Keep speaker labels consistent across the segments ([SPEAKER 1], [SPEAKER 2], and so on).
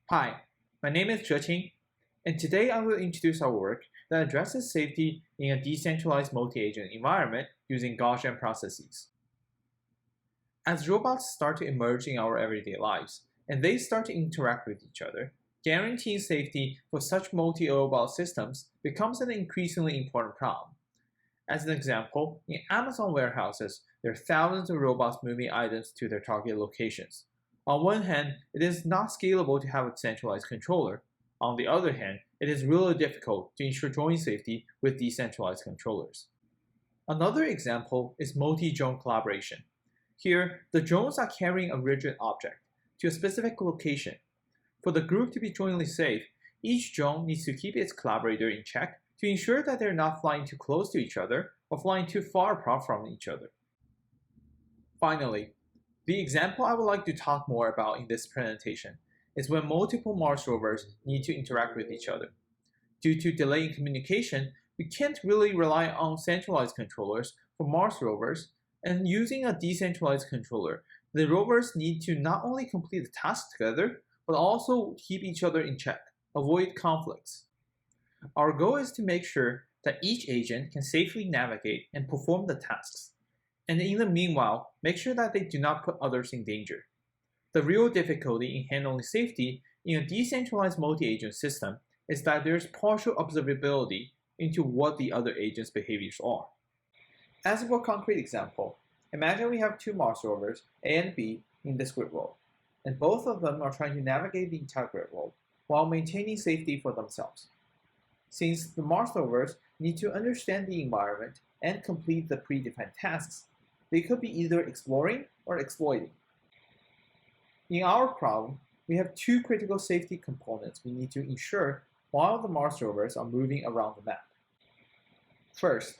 [SPEAKER 1] Hi, my name is Zheqing, and today I will introduce our work that addresses safety in a decentralized multi-agent environment using Gaussian processes. As robots start to emerge in our everyday lives, and they start to interact with each other, guaranteeing safety for such multi-robot systems becomes an increasingly important problem. As an example, in Amazon warehouses, there are thousands of robots moving items to their target locations. On one hand, it is not scalable to have a centralized controller. On the other hand, it is really difficult to ensure joint safety with decentralized controllers. Another example is multi-drone collaboration. Here, the drones are carrying a rigid object to a specific location. For the group to be jointly safe, each drone needs to keep its collaborator in check to ensure that they're not flying too close to each other or flying too far apart from each other. Finally, the example I would like to talk more about in this presentation is when multiple Mars rovers need to interact with each other. Due to delay in communication, we can't really rely on centralized controllers for Mars rovers, and using a decentralized controller, the rovers need to not only complete the task together, but also keep each other in check, avoid conflicts. Our goal is to make sure that each agent can safely navigate and perform the tasks, and in the meanwhile, make sure that they do not put others in danger. The real difficulty in handling safety in a decentralized multi-agent system is that there is partial observability into what the other agents' behaviors are. As a more concrete example, imagine we have two Mars rovers, A and B, in this grid world, and both of them are trying to navigate the entire grid world while maintaining safety for themselves. Since the Mars rovers need to understand the environment and complete the predefined tasks, they could be either exploring or exploiting. In our problem, we have two critical safety components we need to ensure while the Mars rovers are moving around the map. First,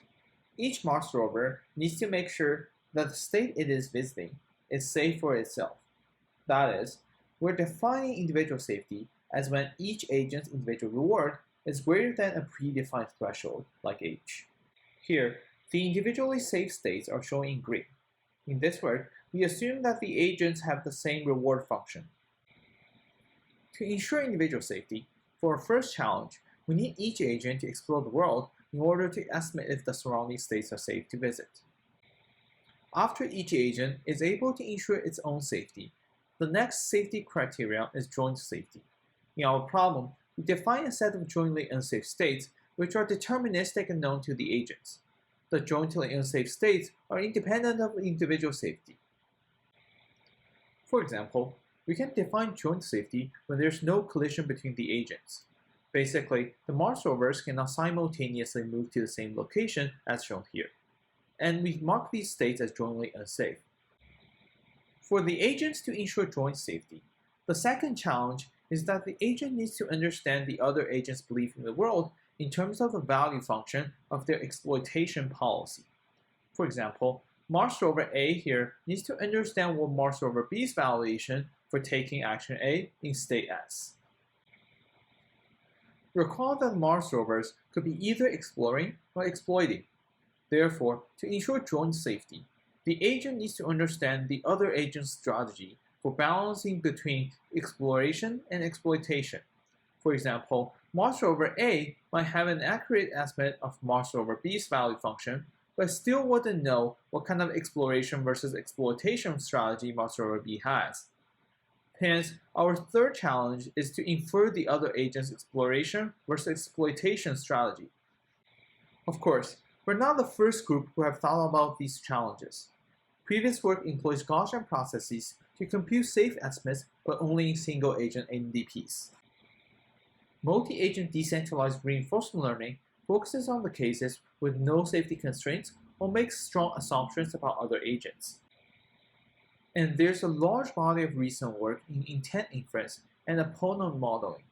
[SPEAKER 1] each Mars rover needs to make sure that the state it is visiting is safe for itself. That is, we're defining individual safety as when each agent's individual reward is greater than a predefined threshold, like H. Here, the individually safe states are shown in green. In this work, we assume that the agents have the same reward function. To ensure individual safety, for our first challenge, we need each agent to explore the world in order to estimate if the surrounding states are safe to visit. After each agent is able to ensure its own safety, the next safety criterion is joint safety. In our problem, we define a set of jointly unsafe states which are deterministic and known to the agents. The jointly unsafe states are independent of individual safety. For example, we can define joint safety when there's no collision between the agents. Basically, the Mars rovers cannot simultaneously move to the same location as shown here, and we mark these states as jointly unsafe. For the agents to ensure joint safety, the second challenge is that the agent needs to understand the other agent's belief in the world in terms of the value function of their exploitation policy. For example, Mars rover A here needs to understand what Mars rover B's valuation for taking action A in state S. Recall that Mars rovers could be either exploring or exploiting. Therefore, to ensure joint safety, the agent needs to understand the other agent's strategy for balancing between exploration and exploitation. For example, Mars rover A might have an accurate estimate of Mars rover B's value function, but still wouldn't know what kind of exploration versus exploitation strategy Mars rover B has. Hence, our third challenge is to infer the other agent's exploration versus exploitation strategy. Of course, we're not the first group who have thought about these challenges. Previous work employs Gaussian processes to compute safe estimates, but only in single-agent NDPs. Multi-agent decentralized reinforcement learning focuses on the cases with no safety constraints or makes strong assumptions about other agents. And there's a large body of recent work in intent inference and opponent modeling,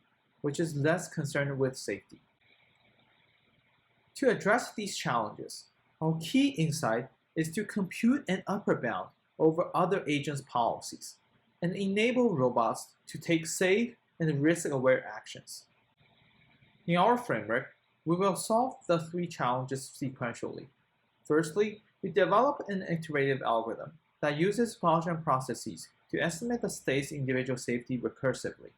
[SPEAKER 1] which is less concerned with safety. To address these challenges, our key insight is to compute an upper bound over other agents' policies and enable robots to take safe and risk-aware actions. In our framework, we will solve the three challenges sequentially. Firstly, we develop an iterative algorithm that uses Gaussian processes to estimate the state's individual safety recursively.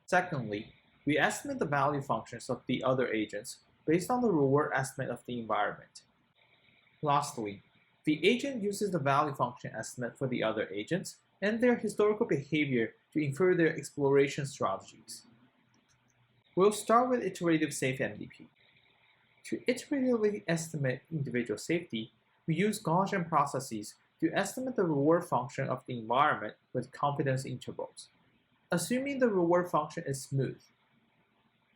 [SPEAKER 1] Secondly, we estimate the value functions of the other agents based on the reward estimate of the environment. Lastly, the agent uses the value function estimate for the other agents and their historical behavior to infer their exploration strategies. We'll start with iterative safe MDP. To iteratively estimate individual safety, we use Gaussian processes to estimate the reward function of the environment with confidence intervals, assuming the reward function is smooth.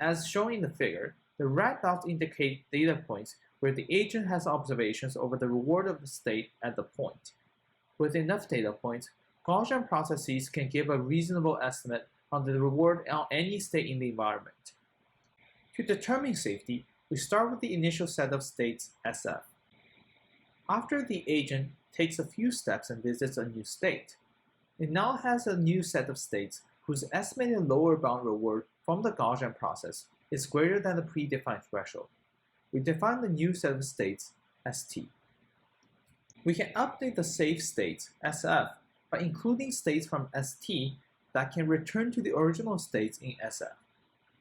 [SPEAKER 1] As shown in the figure, the red dots indicate data points where the agent has observations over the reward of the state at the point. With enough data points, Gaussian processes can give a reasonable estimate on the reward on any state in the environment. To determine safety, we start with the initial set of states SF. After the agent takes a few steps and visits a new state, it now has a new set of states whose estimated lower bound reward from the Gaussian process is greater than the predefined threshold. We define the new set of states as T. We can update the safe states SF by including states from ST that can return to the original states in SF.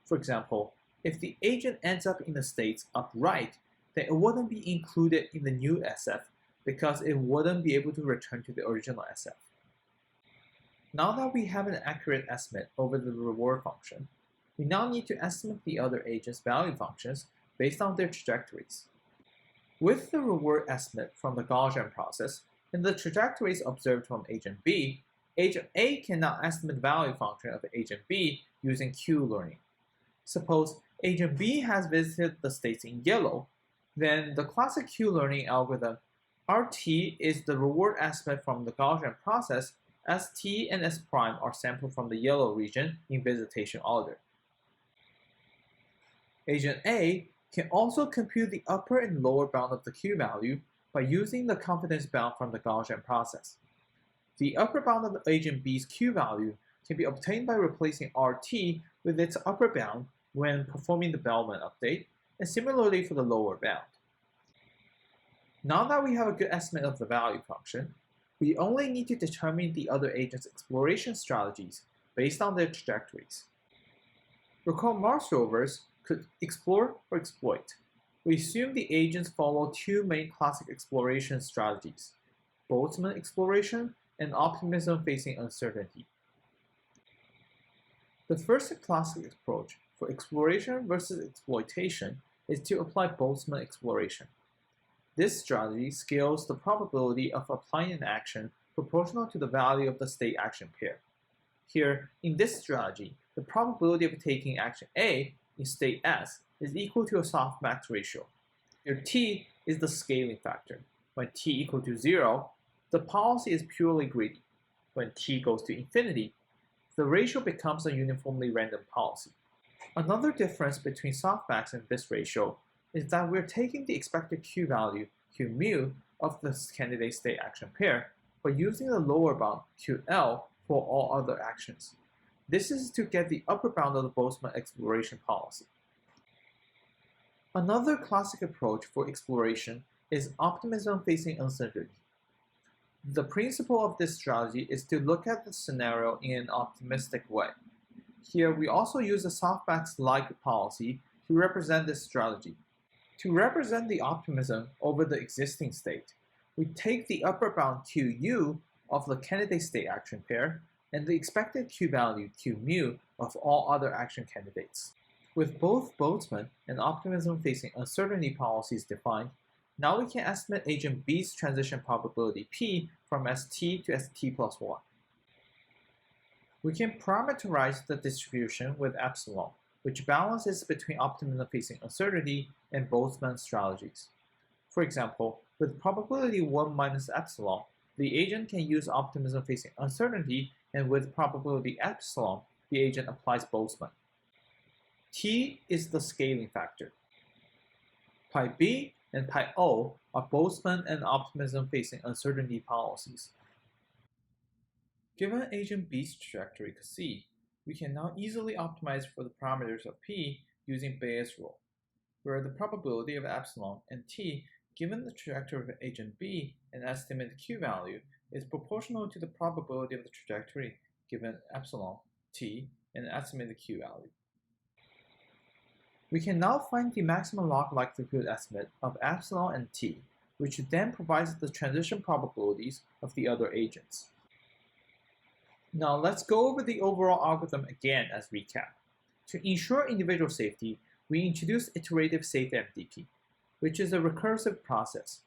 [SPEAKER 1] For example, if the agent ends up in the states upright, then it wouldn't be included in the new SF because it wouldn't be able to return to the original SF. Now that we have an accurate estimate over the reward function, we now need to estimate the other agents' value functions based on their trajectories. With the reward estimate from the Gaussian process and the trajectories observed from agent B, agent A can now estimate the value function of agent B using Q-learning. Suppose agent B has visited the states in yellow, then the classic Q-learning algorithm RT is the reward estimate from the Gaussian process as T and S prime are sampled from the yellow region in visitation order. Agent A can also compute the upper and lower bound of the Q value by using the confidence bound from the Gaussian process. The upper bound of agent B's Q value can be obtained by replacing RT with its upper bound when performing the Bellman update, and similarly for the lower bound. Now that we have a good estimate of the value function, we only need to determine the other agents' exploration strategies based on their trajectories. Recall Mars rovers could explore or exploit. We assume the agents follow two main classic exploration strategies: Boltzmann exploration and optimism facing uncertainty. The first classic approach for exploration versus exploitation is to apply Boltzmann exploration. This strategy scales the probability of applying an action proportional to the value of the state action pair. Here, in this strategy, the probability of taking action A in state S is equal to a softmax ratio. Here T is the scaling factor. When T equal to 0, the policy is purely greedy. When T goes to infinity, the ratio becomes a uniformly random policy. Another difference between softmax and this ratio is that we're taking the expected Q value, Q mu, of the candidate state action pair, but using the lower bound, QL, for all other actions. This is to get the upper bound of the Boltzmann exploration policy. Another classic approach for exploration is optimism facing uncertainty. The principle of this strategy is to look at the scenario in an optimistic way. Here, we also use a softmax-like policy to represent this strategy. To represent the optimism over the existing state, we take the upper bound QU of the candidate state action pair and the expected Q value Q mu of all other action candidates. With both Boltzmann and optimism facing uncertainty policies defined, now we can estimate agent B's transition probability P from ST to ST plus 1. We can parameterize the distribution with epsilon, which balances between optimism facing uncertainty and Boltzmann strategies. For example, with probability 1 minus epsilon, the agent can use optimism facing uncertainty, and with probability epsilon, the agent applies Boltzmann. T is the scaling factor. Pi B and pi O are Boltzmann and optimism facing uncertainty policies. Given agent B's trajectory C, we can now easily optimize for the parameters of P using Bayes' rule, where the probability of epsilon and T given the trajectory of agent B and estimated Q value is proportional to the probability of the trajectory given epsilon, T, and estimate the Q value. We can now find the maximum log likelihood estimate of epsilon and t, which then provides the transition probabilities of the other agents. Now let's go over the overall algorithm again as recap. To ensure individual safety, we introduce iterative safe MDP, which is a recursive process.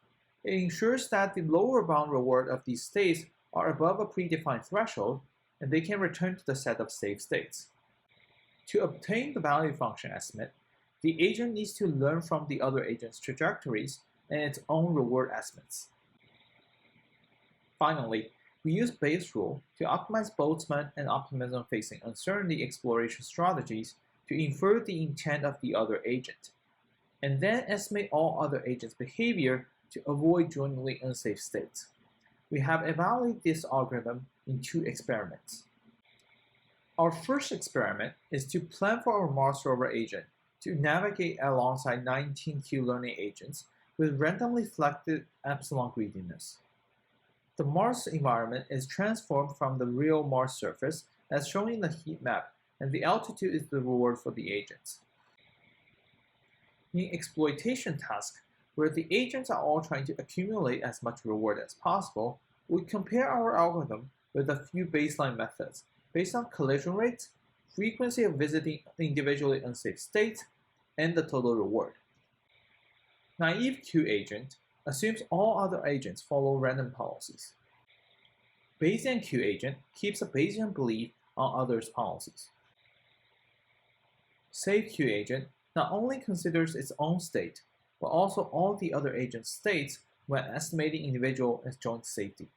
[SPEAKER 1] It ensures that the lower bound reward of these states are above a predefined threshold, and they can return to the set of safe states. To obtain the value function estimate, the agent needs to learn from the other agent's trajectories and its own reward estimates. Finally, we use Bayes' rule to optimize Boltzmann and optimism-facing uncertainty exploration strategies to infer the intent of the other agent, and then estimate all other agents' behavior to avoid jointly unsafe states. We have evaluated this algorithm in 2 experiments. Our first experiment is to plan for our Mars rover agent to navigate alongside 19 Q-learning agents with randomly selected epsilon greediness. The Mars environment is transformed from the real Mars surface as shown in the heat map, and the altitude is the reward for the agents. In exploitation task, where the agents are all trying to accumulate as much reward as possible, we compare our algorithm with a few baseline methods based on collision rates, frequency of visiting individually unsafe states, and the total reward. Naive Q agent assumes all other agents follow random policies. Bayesian Q agent keeps a Bayesian belief on others' policies. Safe Q agent not only considers its own state, but also all the other agents' states when estimating individual and joint safety.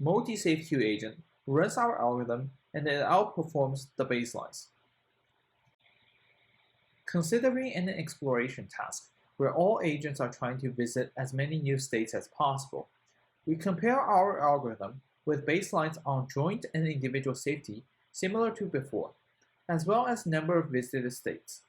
[SPEAKER 1] Multi-safe Q agent runs our algorithm and it outperforms the baselines. Considering an exploration task where all agents are trying to visit as many new states as possible, we compare our algorithm with baselines on joint and individual safety similar to before, as well as number of visited states.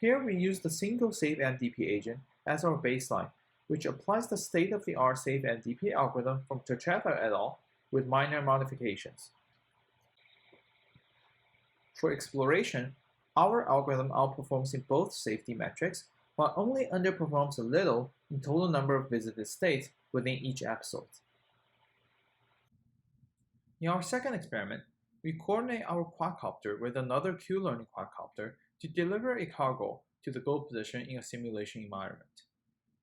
[SPEAKER 1] Here we use the single safe MDP agent as our baseline, which applies the state-of-the-art safe MDP algorithm from Zheqing et al. With minor modifications. For exploration, our algorithm outperforms in both safety metrics, but only underperforms a little in total number of visited states within each episode. In our second experiment, we coordinate our quadcopter with another Q-learning quadcopter to deliver a cargo to the goal position in a simulation environment.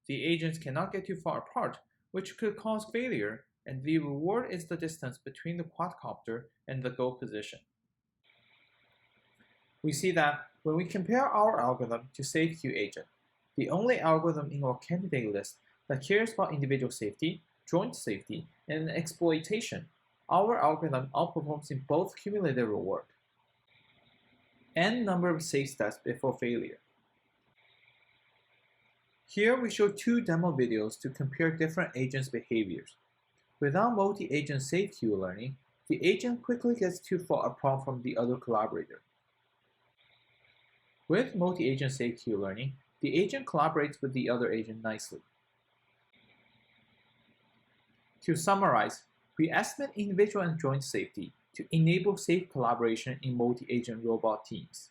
[SPEAKER 1] The agents cannot get too far apart, which could cause failure, and the reward is the distance between the quadcopter and the goal position. We see that when we compare our algorithm to Safe Q agent, the only algorithm in our candidate list that cares about individual safety, joint safety, and exploitation, our algorithm outperforms in both cumulative reward and number of safe steps before failure. Here we show 2 demo videos to compare different agents' behaviors. Without multi-agent safe Q learning, the agent quickly gets too far apart from the other collaborator. With multi-agent safe Q learning, the agent collaborates with the other agent nicely. To summarize, we estimate individual and joint safety to enable safe collaboration in multi-agent robot teams.